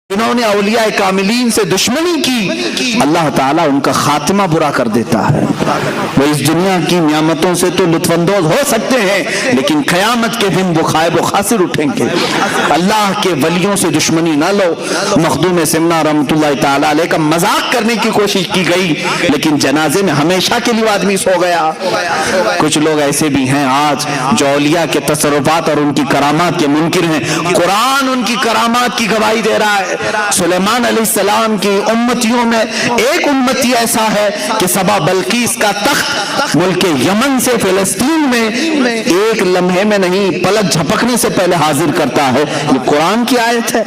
जिन्होंने औलिया कामिलीन से दुश्मनी की, अल्लाह ताला उनका खात्मा बुरा कर देता है। वो इस दुनिया की नियामतों से तो लुत्फानंदोज हो सकते हैं, लेकिन क़यामत के दिन वो खाइब व खासिर उठेंगे। अल्लाह के वलियों से दुश्मनी ना लो। मखदूम सिमना रहमतुल्लाह ताला अलैह का मजाक करने की कोशिश की गई, लेकिन जनाजे में हमेशा के लिए आदमी सो गया। कुछ लोग ऐसे भी हैं आज जो औलिया के तसर्रुफात और उनकी करामात के मुनकिर हैं। कुरान उनकी करामात की गवाही दे रहा है। सुलेमान अलैहिस्सलाम की उम्मतियों में एक उम्मती ऐसा है कि सबा बल्कीस का तख्त मुल्क यमन से फिलिस्तीन में एक लम्हे में नहीं, पलक झपकने से पहले हाजिर करता है। ये कुरान की आयत है।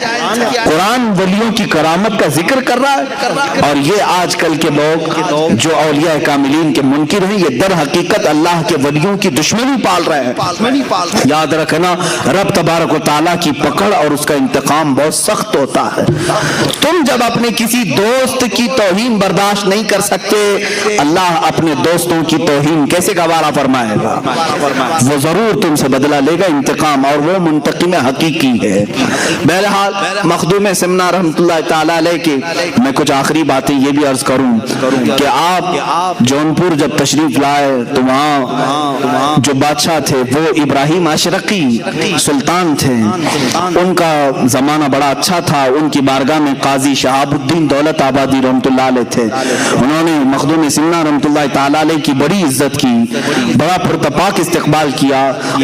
कुरान वलियों की करामत का जिक्र कर रहा है। और ये आजकल के लोग जो औलिया कामिलीन के मुनकिर हैं, ये दर हकीकत अल्लाह के वलियों की दुश्मनी पाल रहे हैं। याद रखना, रब तबारक व तआला की पकड़ और उसका इंतकाम बहुत सख्त होता है। तुम जब अपने किसी दोस्त की तौहीन बर्दाश्त नहीं कर सकते, अल्लाह अपने दोस्तों की तौहीन कैसे गवारा फरमाएगा? वो जरूर तुमसे बदला लेगा, इंतकाम, और वो मुंतकिम हकीकी है। बहरहाल मखदूम सिमना रहमतुल्लाह ताला अलैह के मैं कुछ आखिरी बातें ये भी अर्ज करूं कि आप जौनपुर जब तशरीफ लाए तो वहाँ जो बादशाह थे वो इब्राहिम अशरकी सुल्तान थे। उनका जमाना बड़ा अच्छा था। उनकी बारगाह में काजी शहाबुद्दीन दौलत आबादी रहमतुल्लाह अलैह थे। उन्होंने मखदूम सिमना रहमतुल्लाह ताला अलैह की बड़ी इज्जत की, बड़ा पुरतपाक इस्तकबाल किया।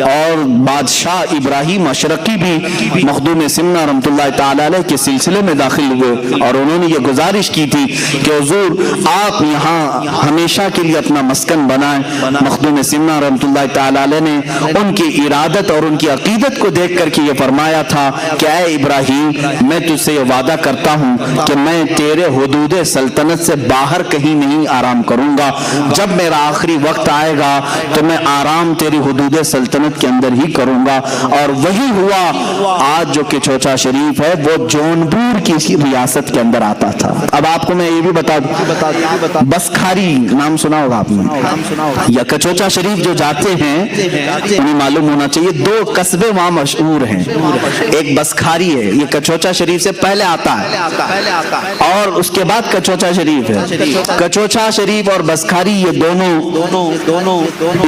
और बादशाह इब्राहिम अशरकी भी मखदूम सिमना रहमतुल्लाह ताला अलैह के सिलसिले में दाखिल हुए और उन्होंने ये गुजारिश की थी कि हुजूर आप यहाँ हमेशा के लिए अपना मस्कन बनाएं। मखदूम सिमना रहमतुल्लाह ताला अलैह ने उनकी इरादत और उनकी अकीदत को देख करके ये फरमाया था कि ऐ इब्राहिम, मैं तुझसे ये वादा करता हूँ कि मैं तेरे हुदूद सल्तनत से बाहर कहीं नहीं आराम करूंगा। जब मेरा आखिरी वक्त आएगा तो मैं आराम तेरी हुदूद सल्तनत के अंदर ही करूंगा। और वही हुआ। आज जो केचोचा शरीफ है वो जौनपुर की रियासत के अंदर आता था। अब आपको मैं ये भी बता दूं, बसखारी नाम सुना होगा आपने, या कचोचा शरीफ जो जाते हैं उन्हें मालूम होना चाहिए, दो कस्बे वहां मशहूर हैं। एक बसखारी है, ये कचोचा शरीफ से पहले आता है, और उसके बाद कचोचा शरीफ है। कचोचा शरीफ और बसखारी ये दोनों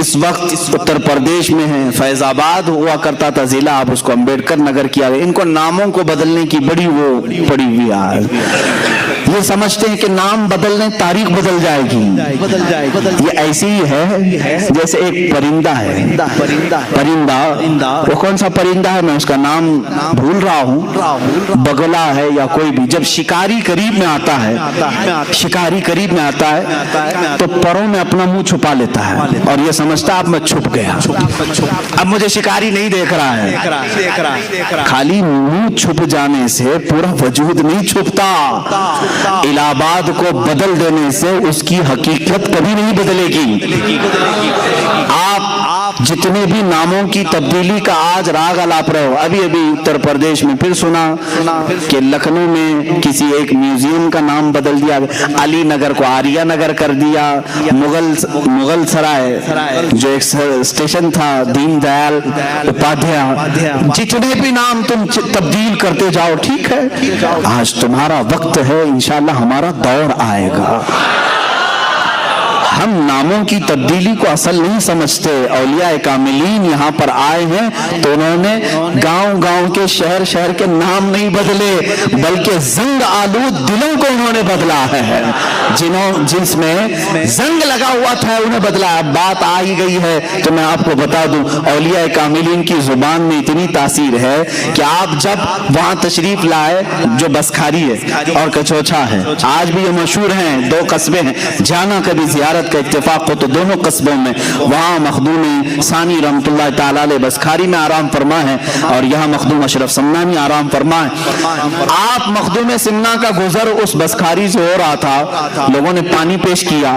इस वक्त उत्तर प्रदेश में है। फैजाबाद हुआ करता था जिला, अब उसको अम्बेडकर नगर किया गया। इनको नामों को बदलने की बड़ी वो पड़ी हुई है। ये समझते हैं कि नाम बदलने तारीख बदल जाएगी। ये ऐसी ही है जैसे एक परिंदा है। परिंदा वो कौन सा परिंदा है मैं उसका नाम भूल रहा हूँ, बगला है या कोई भी। जब शिकारी करीब में आता है तो परों में अपना मुंह छुपा लेता है और ये समझता अब मैं छुप गया, अब मुझे शिकारी नहीं देख रहा है। खाली मुंह छुप जाने से पूरा वजूद नहीं छुपता। इलाहाबाद को बदल देने से उसकी हकीकत कभी नहीं बदलेगी। आप जितने भी नामों की तब्दीली का आज राग अलाप रहे हो, अभी उत्तर प्रदेश में फिर सुना कि लखनऊ में किसी एक म्यूजियम का नाम बदल दिया, अली नगर को आर्या नगर कर दिया, मुगल सराय जो एक स्टेशन था दीनदयाल उपाध्याय। जितने भी नाम तुम तब्दील करते जाओ, ठीक है, आज तुम्हारा वक्त है, इंशाल्लाह हमारा दौर आएगा। हम नामों की तब्दीली को असल नहीं समझते। औलिया कामिलीन यहाँ पर आए हैं तो उन्होंने गांव-गांव के शहर के नाम नहीं बदले, बल्कि जंग आलूद दिलों को उन्होंने बदला है। जिसमें जंग लगा हुआ था उन्हें बदला। अब बात आ ही गई है तो मैं आपको बता दूं, औलिया कामिलीन की जुबान में इतनी तासीर है कि आप जब वहां तशरीफ लाए, जो बसखारी है और कचोचा है, आज भी ये मशहूर हैं, दो कस्बे हैं, जाना कभी जियारत का इत्तेफाक हो तो दोनों कस्बों में वहाँ मखदूम सानी रहमतुल्लाह ताला अलैह बसखारी में आराम फरमा है और यहाँ मखदूम अशरफ समनानी आराम फरमा है। आप मखदूम सिमना का गुजर उस बसखारी से हो रहा था, लोगों ने पानी पेश किया,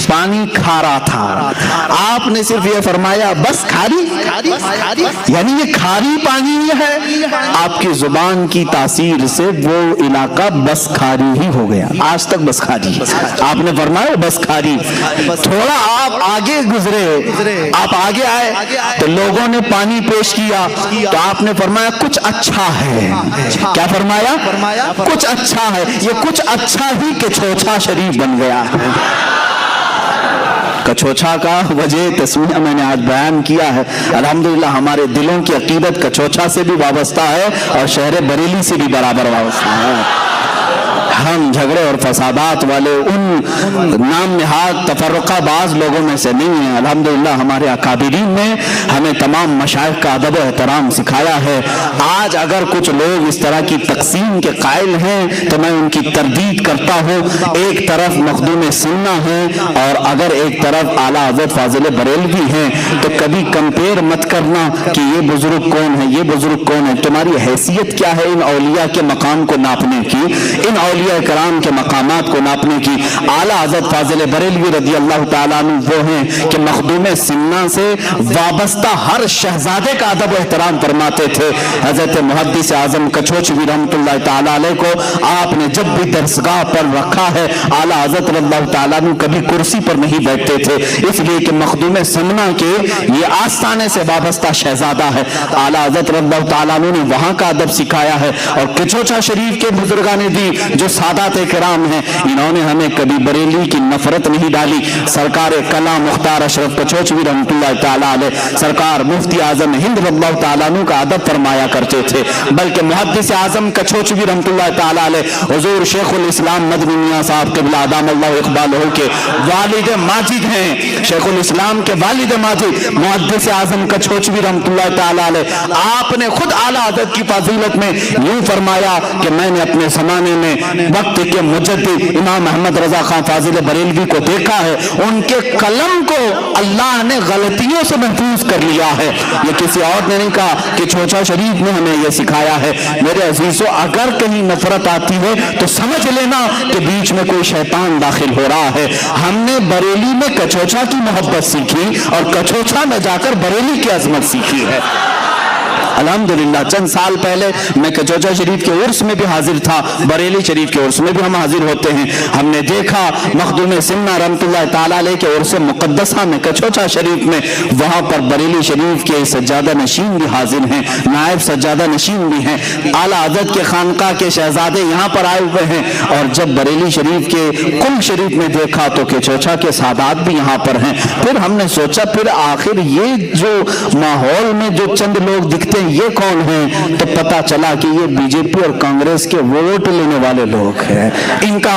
पानी खा रहा था, आपने सिर्फ ये फरमाया बसखारी, यानी ये खारी पानी है। आपकी जुबान की तासीर से वो इलाका बसखारी ही हो गया, आज तक बसखारी। आपने फरमाया बसखारी, تھوڑا آپ آگے گزرے، آپ آگے آئے تو لوگوں نے پانی پیش کیا تو آپ نے فرمایا کچھ اچھا ہے۔ کیا فرمایا؟ کچھ اچھا ہے۔ یہ کچھ اچھا ہی کچھوچھا شریف بن گیا ہے۔ کچھوچھا کا وجہ تسمیہ میں نے آج بیان کیا ہے۔ الحمدللہ ہمارے دلوں کی عقیدت کچھوچھا سے بھی وابستہ ہے اور شہر بریلی سے بھی برابر وابستہ ہے۔ ہم جھگڑے اور فسادات والے ان نام نہاد تفرقہ باز لوگوں میں سے نہیں ہیں۔ الحمدللہ ہمارے اکابرین نے ہمیں تمام مشائخ کا ادب و احترام سکھایا ہے۔ آج اگر کچھ لوگ اس طرح کی تقسیم کے قائل ہیں تو میں ان کی تردید کرتا ہوں۔ ایک طرف مخدوم سنہ ہے اور اگر ایک طرف اعلیٰ حضرت فاضل بریلوی ہیں تو کبھی کمپیئر مت کرنا کہ یہ بزرگ کون ہے، یہ بزرگ کون ہے۔ تمہاری حیثیت کیا ہے ان اولیاء کے مقام کو ناپنے کی، ان اولیاء کرام کے مقامات کو ناپنے کی؟ اعلیٰ حضرت فاضل بریلوی رضی اللہ تعالیٰ عنہ وہ ہیں کہ مخدوم سنہ سے وابستہ ہر شہزادے کا ادب و احترام فرماتے تھے۔ حضرت محدث اعظم کچھوچوی رحمۃ اللہ تعالیٰ علیہ کو آپ نے جب بھی درسگاہ پر رکھا ہے، اعلیٰ حضرت رضی اللہ تعالیٰ عنہ کبھی کرسی پر نہیں بیٹھتے تھے، اس لیے کہ مخدوم سنہ کے یہ آستانے سے وابستہ شہزادہ ہے۔ اعلیٰ حضرت رضی اللہ تعالیٰ عنہ نے وہاں کا ادب سکھایا ہے۔ اور کچھوچھا شریف کے بزرگان دی جو سادات کرام ہیں، انہوں نے ہمیں کبھی بریلی کی نفرت نہیں ڈالی۔ سرکار کلام مختار اشرف کچھوچوی رحمۃ اللہ تعالیٰ علیہ، سرکار مفتی اعظم ہند رضی اللہ تعالیٰ عنہ کا ادب فرمایا کرتے تھے۔ بلکہ محدث اعظم کچھوچوی رحمۃ اللہ تعالیٰ علیہ حضور شیخ الاسلام مدنی میاں صاحب قبلہ ادام اللہ اقبالہ کے والد ماجد ہیں۔ شیخ الاسلام کے والد ماجد محدث اعظم کچھوچوی رحمۃ اللہ تعالیٰ علیہ، آپ نے خود اعلیٰ حضرت کی فضیلت میں یوں فرمایا کہ میں نے اپنے زمانے میں وقت کے مجدد امام احمد رضا خان فاضل بریلوی کو دیکھا ہے، ان کے قلم کو اللہ نے غلطیوں سے محفوظ کر لیا ہے۔ یہ کسی اور نے نہیں کہا، کہ کچھوچھا شریف نے ہمیں یہ سکھایا ہے۔ میرے عزیزو، اگر کہیں نفرت آتی ہے تو سمجھ لینا کہ بیچ میں کوئی شیطان داخل ہو رہا ہے۔ ہم نے بریلی میں کچھوچھا کی محبت سیکھی اور کچھوچھا میں جا کر بریلی کی عظمت سیکھی ہے۔ الحمدللہ چند سال پہلے میں کچھوچھا شریف کے عرس میں بھی حاضر تھا، بریلی شریف کے عرس میں بھی ہم حاضر ہوتے ہیں۔ ہم نے دیکھا مخدوم سنہ رحمۃ اللہ تعالیٰ علیہ کے عرس مقدسہ میں کچھوچھا شریف میں، وہاں پر بریلی شریف کے سجادہ نشین بھی حاضر ہیں، نائب سجادہ نشین بھی ہیں، اعلیٰ حضرت کے خانقاہ کے شہزادے یہاں پر آئے ہوئے ہیں۔ اور جب بریلی شریف کے قم شریف میں دیکھا تو کچھوچھا کے سادات بھی یہاں پر ہیں۔ پھر ہم نے سوچا پھر آخر یہ جو ماحول میں جو چند لوگ دکھتے ہیں یہ کون ہیں؟ تو پتہ چلا کہ یہ بی جے پی اور کانگریس کے ووٹ لینے والے لوگ ہیں، ان کا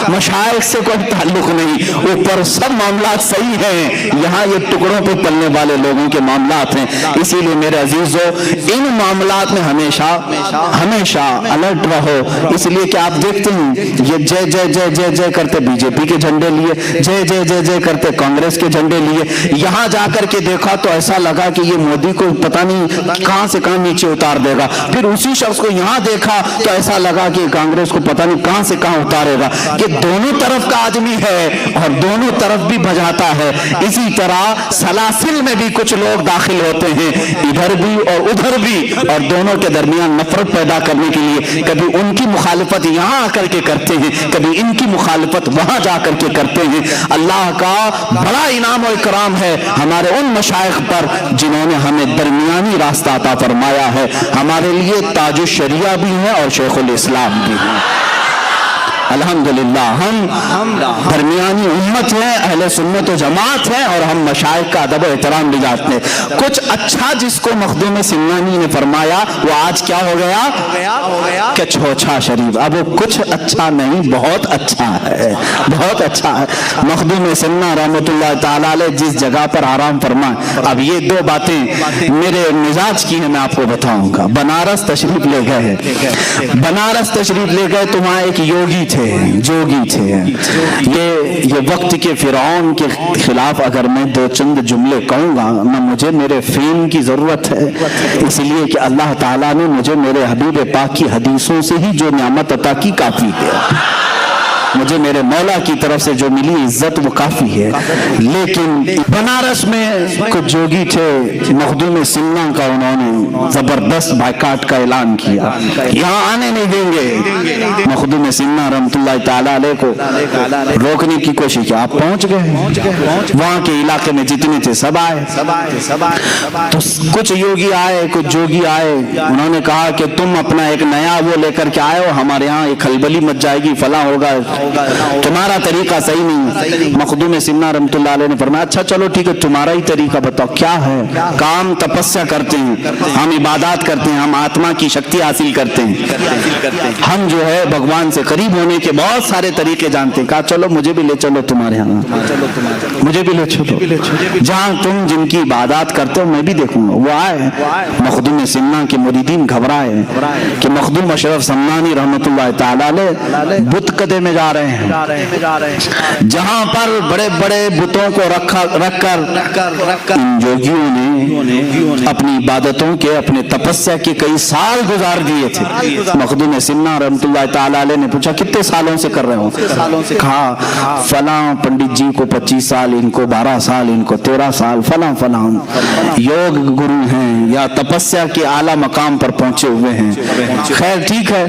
مشائخ سے کوئی تعلق نہیں، اوپر سب معاملات صحیح ہیں، یہاں یہ ٹکڑوں پہ پلنے والے لوگوں کے معاملات ہیں۔ اسی لیے میرے عزیزو، ان معاملات میں ہمیشہ الرٹ رہو، اس لیے کہ آپ دیکھتے ہیں یہ جے جے جے جے جے کرتے بی جے پی کے جھنڈے لیے، جے جے جے جے کرتے کانگریس کے جھنڈے لیے، یہاں جا کر کے دیکھا تو ایسا لگا کہ یہ مودی کو پتہ نہیں کہاں سے کہاں نیچے اتار دے گا، پھر اسی شخص کو یہاں دیکھا تو ایسا لگا کہ کانگریس کو پتہ نہیں کہاں سے کہاں اتارے گا، کہ دونوں طرف کا آدمی ہے اور دونوں طرف بھی بجاتا ہے۔ اسی طرح سلاسل میں بھی کچھ لوگ داخل ہوتے ہیں، ادھر بھی اور ادھر بھی، اور دونوں کے درمیان نفرت پیدا کرنے کے لیے کبھی ان کی مخالفت یہاں آ کر کے کرتے ہیں، کبھی ان کی مخالفت وہاں جا کر کے کرتے ہیں۔ اللہ کا بڑا انعام و اکرام ہے ہمارے ان مشائخ پر جنہوں نے ہمیں درمیانی راستہ عطا فرمایا ہے۔ ہمارے لیے تاج الشریعہ بھی ہیں اور شیخ الاسلام بھی ہیں۔ الحمدللہ ہم درمیانی امت ہیں، اہل سنت و جماعت ہیں، اور ہم مشائخ کا ادب و احترام بھی جانتے ہیں۔ کچھ اچھا جس کو مخدوم سنانی نے فرمایا وہ آج کیا ہو گیا؟ کچھوچھا شریف۔ اب وہ کچھ اچھا نہیں، بہت اچھا ہے، بہت اچھا ہے۔ مخدوم سنہ رحمۃ اللہ تعالیٰ علیہ جس جگہ پر آرام فرمائے، اب یہ دو باتیں میرے مزاج کی ہیں، میں آپ کو بتاؤں گا۔ بنارس تشریف لے گئے، بنارس تشریف لے گئے تو وہاں ایک یوگی تھے، جوگی تھے۔ یہ وقت کے فرعون کے خلاف اگر میں دو چند جملے کہوں گا نہ، مجھے میرے فیم کی ضرورت ہے، اس لیے کہ اللہ تعالیٰ نے مجھے میرے حبیب پاک کی حدیثوں سے ہی جو نعمت عطا کی کافی ہے، مجھے میرے مولا کی طرف سے جو ملی عزت وہ کافی ہے۔ لیکن بنارس میں کچھ جوگی تھے، مخدوم سنہ کا انہوں نے زبردست بائیکاٹ کا اعلان کیا، یہاں آنے نہیں دیں گے۔ مخدوم सिन्ना रहमतुल्लाह ताला अलैह को रोकने की कोशिश की। आप पहुंच गए, वहां के इलाके में जितने थे सब आए। तो कुछ योगी आए, कुछ जोगी आए, उन्होंने कहा कि तुम अपना एक नया वो लेकर के आए हो, हमारे यहाँ एक खलबली मच जाएगी, फला होगा, तुम्हारा तरीका सही नहीं। मखदूम सिन्ना रहमतुल्लाह अलैह ने फरमाया अच्छा चलो ठीक है, तुम्हारा ही तरीका बताओ क्या है। काम तपस्या करते हैं, हम इबादत करते हैं, हम आत्मा की शक्ति हासिल करते हैं, हम जो है भगवान से करीब होने के बहुत सारे तरीके जानते हैं। कहा चलो मुझे भी ले चलो तुम्हारे यहाँ, मुझे भी ले चलो, जहाँ तुम जिनकी इबादत करते हो मैं भी देखूंगा। वो आए, मखदूम सिन्ना के मुरीदीन घबराए कि मखदूम अशरफ सम्मानी रहमतुल्लाह ताला अलैह बुत कदे में जा रहे हैं, जहाँ पर बड़े बड़े बुतों को रखकर इन योगियों ने अपनी इबादतों के, अपने तपस्या के कई साल गुजार दिए थे। मखदूम सिन्ना रहमतुल्लाह ताला अलैह ने पूछा कितने सालों से कर रहे हो? कहा फला पंडित जी को 25 साल, इनको 12 साल, इनको 13 साल, फला फला योग गुरु हैं या तपस्या के आला मकाम पर पहुंचे हुए हैं। खैर ठीक है,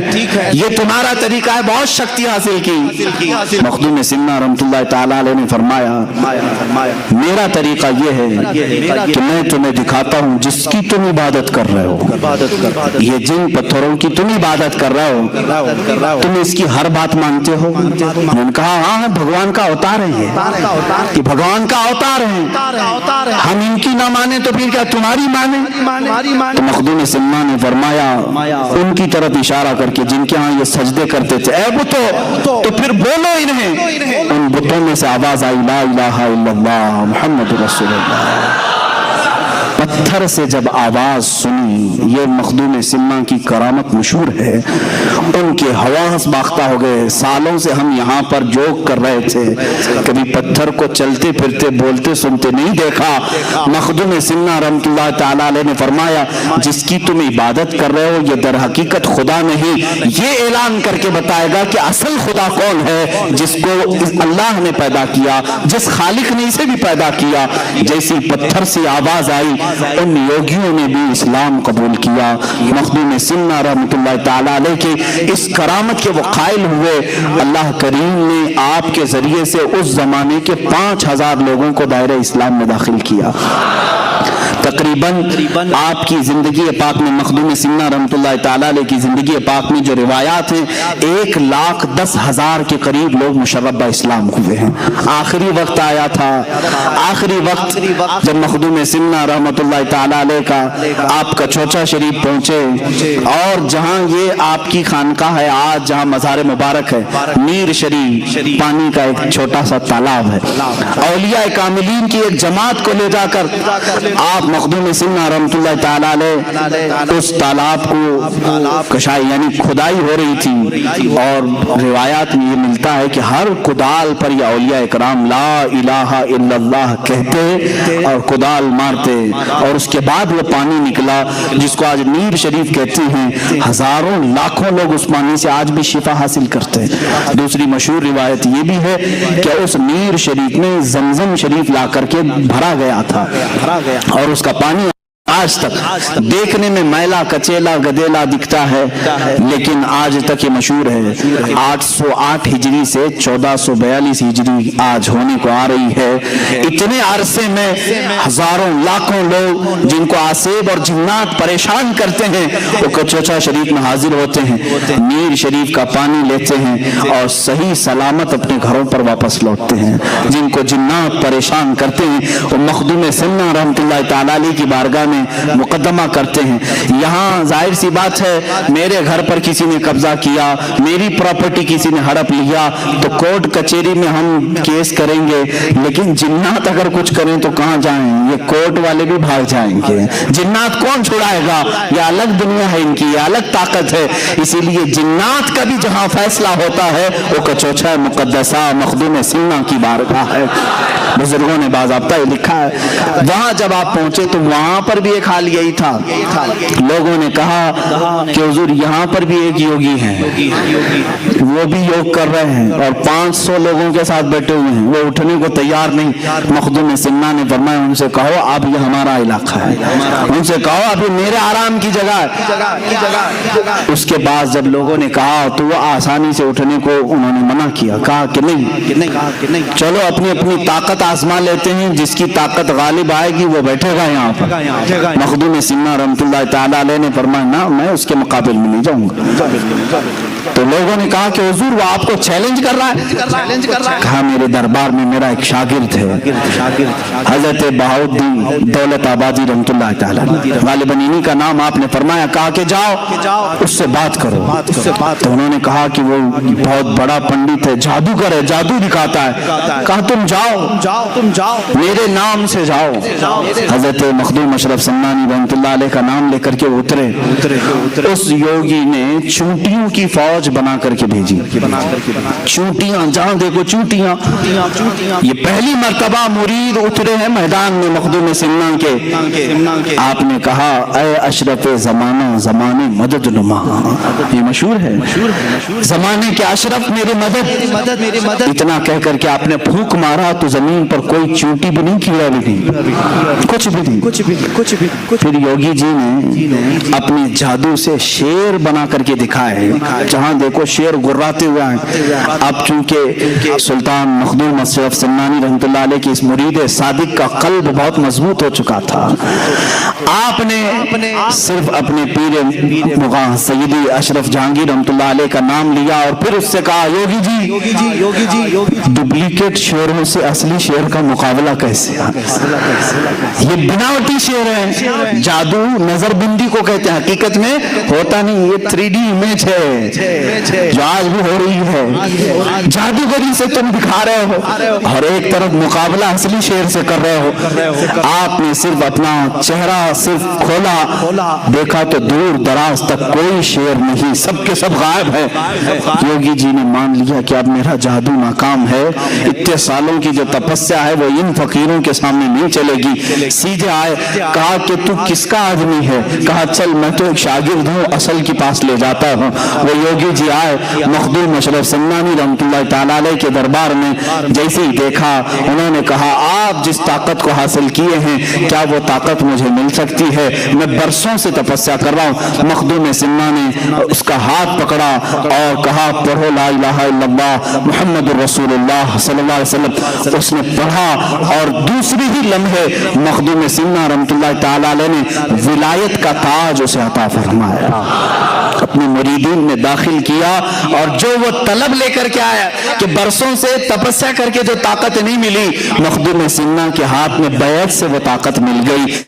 ये तुम्हारा तरीका है, बहुत शक्ति हासिल की। मखदूम सिन्ना रहमतुल्लाह ताला अलैह ने फरमाया मेरा तरीका ये है कि मैं तुम्हें दिखाता हूँ जिसकी तुम इबादत कर रहे हो, ये जिन पत्थरों की तुम इबादत कर रहे हो, तुम इसकी हर बात मानते हो? उन्होंने कहा हाँ भगवान का अवतार है, ये भगवान का अवतार है, हम इनकी ना माने तो फिर क्या तुम्हारी माने? तो मखदूम सिन्ना ने फरमाया उनकी तरफ इशारा करके जिनके यहाँ ये सजदे करते थे, ऐ बुतो तो फिर बोलो इन्हें। उन बुतों में से आवाज आई ला इलाहा इल्लल्लाह मुहम्मद रसूलुल्लाह। पत्थर से जब आवाज सुनी, ये मखदूम सिन्ना की करामत मशहूर है, उनके हवास बाख्ता हो गए। सालों से हम यहाँ पर जोक कर रहे थे, कभी पत्थर को चलते फिरते बोलते सुनते नहीं देखा। मखदूम सिन्ना रहमतुल्लाह ताला अलैह ने फरमाया जिसकी तुम इबादत कर रहे हो ये दर हकीकत खुदा नहीं, ये ऐलान करके बताएगा कि असल खुदा कौन है, जिसको अल्लाह ने पैदा किया, जिस खालिक ने इसे भी पैदा किया। जैसी पत्थर से आवाज आई, उन योगियों ने भी इस्लाम कबूल किया। मखदूम सिन्ना रहमतुल्लाह ताला अलैह के इस करामत के वो कायल हुए। अल्लाह करीम ने आपके जरिए से उस जमाने के 5000 लोगों को दायरे इस्लाम में दाखिल किया। तकरीबन आपकी जिंदगी पाक में, मखदूम सिन्ना रहमतुल्लाह ताला अलैह की जिंदगी पाक में जो रिवायात हैं, 1,10,000 के करीब लोग मुशर्रफ इस्लाम हुए हैं। आखिरी वक्त आया था, आखिरी वक्त जब मखदूम सिन्ना रहमतुल्लाह ताला अलैह का आप कचौचा शरीफ पहुंचे, और जहां ये आपकी खानकाह है आज, जहां मज़ार मुबारक है, मीर शरीफ पानी का एक छोटा सा तालाब है, औलिया कामिलीन की एक जमात को ले जाकर आप मखदूम सिन्ना रहमतुल्लाह ताला अलैह उस तालाब को कशाई यानी खुदाई हो रही थी। और रिवायात में ये मिलता है कि हर कुदाल पर ये औलिया इकराम ला इलाहा इल्लल्लाह कहते और कुदाल मारते, और उसके बाद वो पानी निकला जिसको आज नीर शरीफ कहते हैं। हजारों लाखों लोग उस पानी से आज भी शिफा हासिल करते हैं। दूसरी मशहूर रिवायत ये भी है कि उस नीर शरीफ में जमजम शरीफ ला करके भरा गया था, और उसका पानी आज तक देखने में मैला कचेला गदेला दिखता है, लेकिन आज तक ये मशहूर है। 808 हिजरी से 1442 हिजरी आज होने को आ रही है। इतने अरसे में हजारों लाखों लोग जिनको आसेब और जिन्नात परेशान करते हैं, वो कचौचा शरीफ में हाजिर होते हैं, नीर शरीफ का पानी लेते हैं और सही सलामत अपने घरों पर वापस लौटते हैं। जिनको जिन्नात परेशान करते हैं वो मखदूम सिन्ना रहमतुल्लाह ताला अलैह की बारगाह में मुकदमा करते हैं। यहाँ जाहिर सी बात है, मेरे घर पर किसी ने कब्जा किया, मेरी प्रॉपर्टी किसी ने हड़प लिया, तो कोर्ट कचहरी में हम केस करेंगे, लेकिन जिन्नात अगर कुछ करें तो कहाँ जाएं? ये कोर्ट वाले भी भाग जाएंगे। जिन्नात कौन छुड़ाएगा? ये अलग दुनिया है इनकी, ये अलग ताकत है। इसीलिए जिन्नात का भी जहाँ फैसला होता है वो कचौचा मुकद्दसा मखदूम सिन्ना की बारगाह है। बुजुर्गों ने बाज़ाब्ता लिखा है, वहां जब आप पहुंचे तो वहां पर भी एक हाल यही था। लोगों ने कहा कि हुजूर यहाँ पर भी एक योगी हैं, وہ بھی یوگ کر رہے ہیں اور 500 لوگوں کے ساتھ بیٹھے ہوئے ہیں, وہ اٹھنے کو تیار نہیں. مخدوم سمنا نے فرمایا ان سے کہو اب یہ ہمارا علاقہ ہے, ان سے کہو اب یہ میرے آرام کی جگہ ہے. اس کے بعد جب لوگوں نے کہا تو وہ آسانی سے اٹھنے کو انہوں نے منع کیا, کہا کہ نہیں, چلو اپنی اپنی طاقت آزما لیتے ہیں, جس کی طاقت غالب آئے گی وہ بیٹھے گا یہاں پر. مخدوم سمنا رحمۃ اللہ تعالی علیہ نے فرمایا نہ, میں اس کے مقابل میں نہیں جاؤں گا. تو لوگوں نے کہا کہ حضور وہ آپ کو چیلنج کر رہا ہے. کہا میرے دربار میں میرا ایک شاگرد ہے, حضرت بہاؤالدین دولت آبادی رحمۃ اللہ تعالی, غالباً انہی کا نام آپ نے فرمایا. کہا کہ جاؤ اس سے بات کرو. تو انہوں نے کہا کہ وہ بہت بڑا پنڈت ہے, جادوگر ہے, جادو دکھاتا ہے. کہا تم جاؤ میرے نام سے جاؤ. حضرت مخدوم اشرف سمنانی رحمۃ اللہ علیہ کا نام لے کر کے اترے. اس یوگی نے چونٹیوں کی فوج بنا کر کے بھیجی. چونٹیاں, جہاں دیکھو چونٹیاں. یہ پہلی مرتبہ مرید اترے ہیں میدان میں مخدوم سمنا کے. آپ نے کہا اے اشرف زمانہ زمانے مدد نما. یہ مشہور ہے, زمانے کے اشرف میری مدد. اتنا کہہ کر کے آپ نے پھونک مارا تو زمین پر کوئی چونٹی بھی نہیں, کیڑا بھی نہیں, کچھ بھی نہیں. پھر یوگی جی نے اپنے جادو سے شیر بنا کر کے دکھائے, جہاں دیکھو شیر گراتے ہوئے ہیں. اب چونکہ سلطان مخدوم اشرف سمنانی رحمۃ اللہ علیہ کی اس مرید صادق کا قلب بہت مضبوط ہو چکا تھا. آپ نے صرف اپنے پیر مغاں سیدی اشرف جہانگیر رحمۃ اللہ علیہ کا نام لیا اور پھر اس سے کہا یوگی جی ڈپلیکیٹ شیروں سے اصلی شیر کا مقابلہ کیسے؟ یہ بناوٹی شیر ہے. جادو نظر بندی کو کہتے ہیں, حقیقت میں ہوتا نہیں, یہ 3D امیج ہے جو آج بھی ہو رہی ہے. جادوگری سے تم دکھا رہے ہو اور ایک طرف مقابلہ اصلی شیر سے کر رہے ہو. آپ نے صرف اپنا چہرہ صرف کھولا, دیکھا تو دور دراز تک کوئی شیر نہیں, سب کے سب غائب ہے. یوگی جی نے مان لیا کہ اب میرا جادو ناکام ہے. اتنے سالوں کی جو تپسیا ہے وہ ان فقیروں کے سامنے نہیں چلے گی. سیدھے آئے, کہا کہ تو کس کا آدمی ہے؟ کہا چل میں تو ایک شاگرد ہوں, اصل کے پاس لے جاتا ہوں. وہ یوگی جی آئے مخدوم اشرف سمنانی رحمۃ اللہ تعالی علیہ کے دربار میں. جیسے ہی دیکھا انہوں نے کہا آپ جس طاقت کو حاصل کیے ہیں کیا وہ طاقت مجھے مل سکتی ہے؟ میں برسوں سے تپسیا کر رہا ہوں. مخدوم سمنا نے اس کا ہاتھ پکڑا اور کہا پڑھو لا الہ الا اللہ محمد الرسول اللہ صلی اللہ علیہ وسلم. اس نے پڑھا اور دوسری ہی لمحے مخدوم سمنا رحمۃ اللہ تعالی علیہ نے ولایت کا تاج اسے عطا فرمایا, اپنے مریدین میں داخل کیا. اور جو وہ طلب لے کر کے آیا کہ برسوں سے تپسیا کر کے جو طاقت نہیں ملی, مخدوم سمنا کے ہاتھ میں بیعت سے وہ طاقت مل گئی.